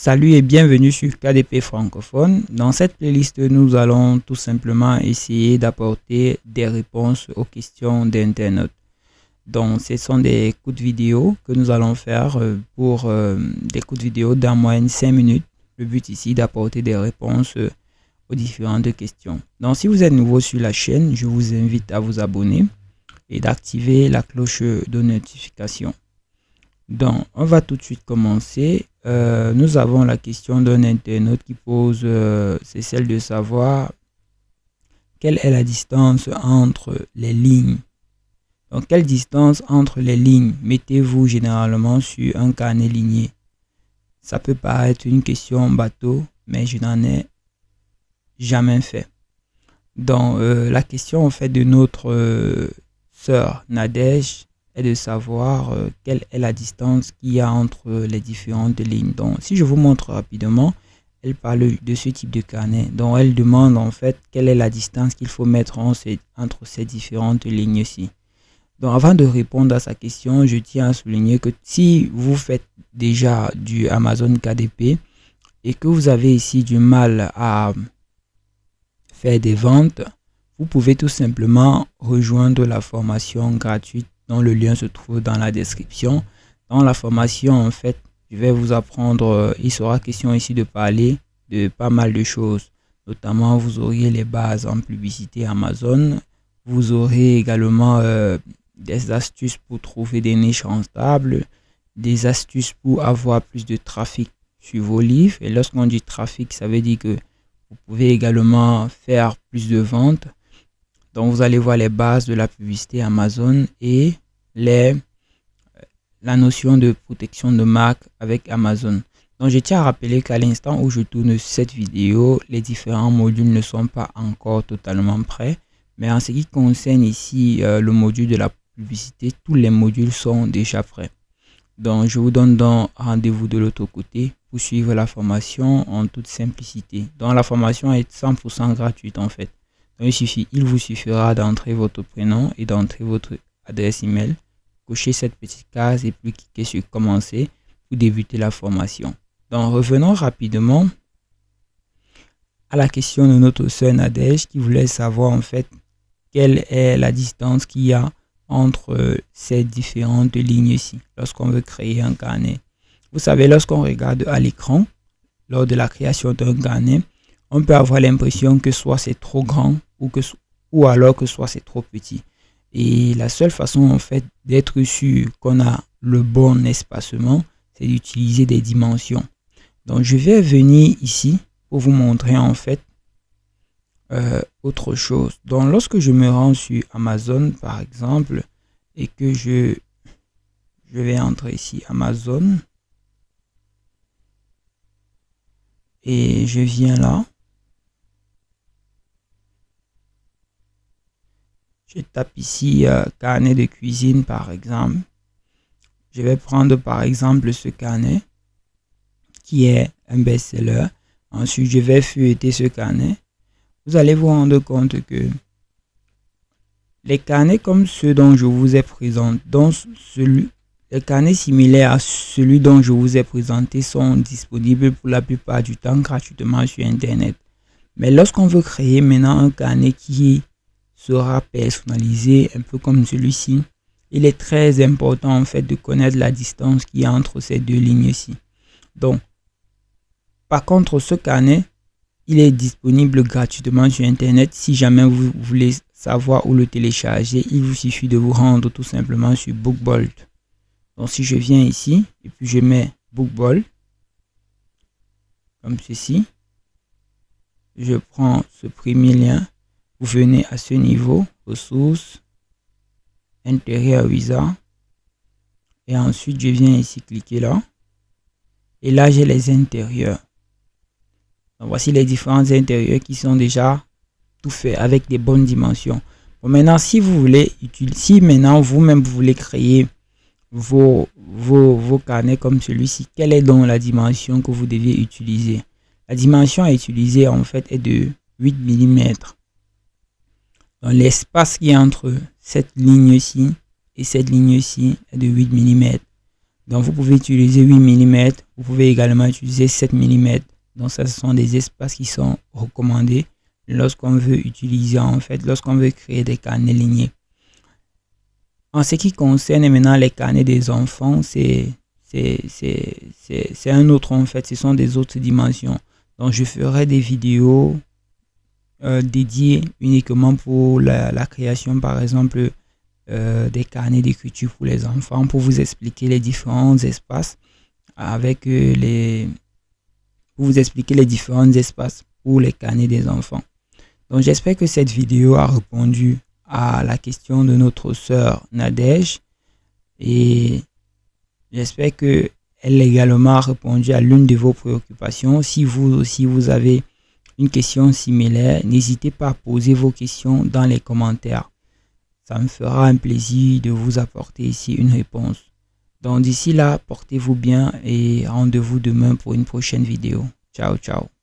Salut et bienvenue sur KDP francophone. Dans cette playlist, nous allons tout simplement essayer d'apporter des réponses aux questions d'internet. Donc, ce sont des coups de vidéo que nous allons faire pour des coups de vidéo d'en moyenne 5 minutes. Le but ici d'apporter des réponses aux différentes questions. Donc, si vous êtes nouveau sur la chaîne, je vous invite à vous abonner et d'activer la cloche de notification. Donc, on va tout de suite commencer. Nous avons la question d'un internaute qui pose, c'est celle de savoir quelle est la distance entre les lignes. Donc, quelle distance entre les lignes mettez-vous généralement sur un carnet ligné? Ça peut paraître une question bateau, mais je n'en ai jamais fait. Donc, la question en fait de notre sœur Nadège est de savoir quelle est la distance qu'il y a entre les différentes lignes. Donc, si je vous montre rapidement, elle parle de ce type de carnet. Donc, elle demande en fait quelle est la distance qu'il faut mettre entre ces différentes lignes-ci. Donc, avant de répondre à sa question, je tiens à souligner que si vous faites déjà du Amazon KDP et que vous avez ici du mal à faire des ventes, vous pouvez tout simplement rejoindre la formation gratuite dont le lien se trouve dans la description. Dans la formation, en fait, je vais vous apprendre, il sera question ici de parler de pas mal de choses. Notamment, vous auriez les bases en publicité Amazon. Vous aurez également des astuces pour trouver des niches rentables, des astuces pour avoir plus de trafic sur vos livres. Et lorsqu'on dit trafic, ça veut dire que vous pouvez également faire plus de ventes. Donc, vous allez voir les bases de la publicité Amazon et la notion de protection de marque avec Amazon. Donc, je tiens à rappeler qu'à l'instant où je tourne cette vidéo, les différents modules ne sont pas encore totalement prêts. Mais en ce qui concerne ici le module de la publicité, tous les modules sont déjà prêts. Donc, je vous donne donc rendez-vous de l'autre côté pour suivre la formation en toute simplicité. Donc, la formation est 100% gratuite en fait. Donc, il vous suffira d'entrer votre prénom et d'entrer votre adresse email, cocher cette petite case et puis cliquer sur commencer pour débuter la formation. Donc, revenons rapidement à la question de notre sœur Nadège qui voulait savoir en fait quelle est la distance qu'il y a entre ces différentes lignes-ci lorsqu'on veut créer un carnet. Vous savez, lorsqu'on regarde à l'écran, lors de la création d'un carnet, on peut avoir l'impression que soit c'est trop grand ou alors que soit c'est trop petit. Et la seule façon en fait d'être sûr qu'on a le bon espacement, c'est d'utiliser des dimensions. Donc je vais venir ici pour vous montrer en fait autre chose. Donc lorsque je me rends sur Amazon par exemple et que je vais entrer ici Amazon et je viens là. Je tape ici carnet de cuisine par exemple. Je vais prendre par exemple ce carnet qui est un best-seller. Ensuite, je vais feuilleter ce carnet. Vous allez vous rendre compte que les carnets comme ceux dont je vous ai présenté, les carnets similaires à celui dont je vous ai présenté sont disponibles pour la plupart du temps gratuitement sur Internet. Mais lorsqu'on veut créer maintenant un carnet qui sera personnalisé, un peu comme celui-ci, il est très important en fait de connaître la distance qu'il y a entre ces deux lignes-ci. Donc, par contre, ce carnet, il est disponible gratuitement sur Internet. Si jamais vous voulez savoir où le télécharger, il vous suffit de vous rendre tout simplement sur Bookbolt. Donc, si je viens ici et puis je mets Bookbolt, comme ceci, je prends ce premier lien. Vous venez à ce niveau, ressources, intérieur wizard. Et ensuite, je viens ici cliquer là. Et là, j'ai les intérieurs. Donc, voici les différents intérieurs qui sont déjà tout faits avec des bonnes dimensions. Bon, maintenant, si vous voulez utiliser, maintenant vous-même vous voulez créer vos carnets comme celui-ci, quelle est donc la dimension que vous devez utiliser? La dimension à utiliser en fait est de 8 mm. Donc, l'espace qui est entre cette ligne-ci et cette ligne-ci est de 8 mm. Donc vous pouvez utiliser 8 mm, vous pouvez également utiliser 7 mm. Donc ça, ce sont des espaces qui sont recommandés lorsqu'on veut utiliser, lorsqu'on veut créer des carnets lignés. En ce qui concerne maintenant les carnets des enfants, c'est un autre, ce sont des autres dimensions. Donc je ferai des vidéos dédiées uniquement pour la création, par exemple, des carnets d'écriture pour les enfants, pour vous expliquer les différents espaces pour les carnets des enfants. Donc j'espère que cette vidéo a répondu à la question de notre sœur Nadège, et j'espère que elle également a répondu à l'une de vos préoccupations. Si vous aussi vous avez une question similaire, n'hésitez pas à poser vos questions dans les commentaires. Ça me fera un plaisir de vous apporter ici une réponse. Donc d'ici là, portez-vous bien et rendez-vous demain pour une prochaine vidéo. Ciao, ciao.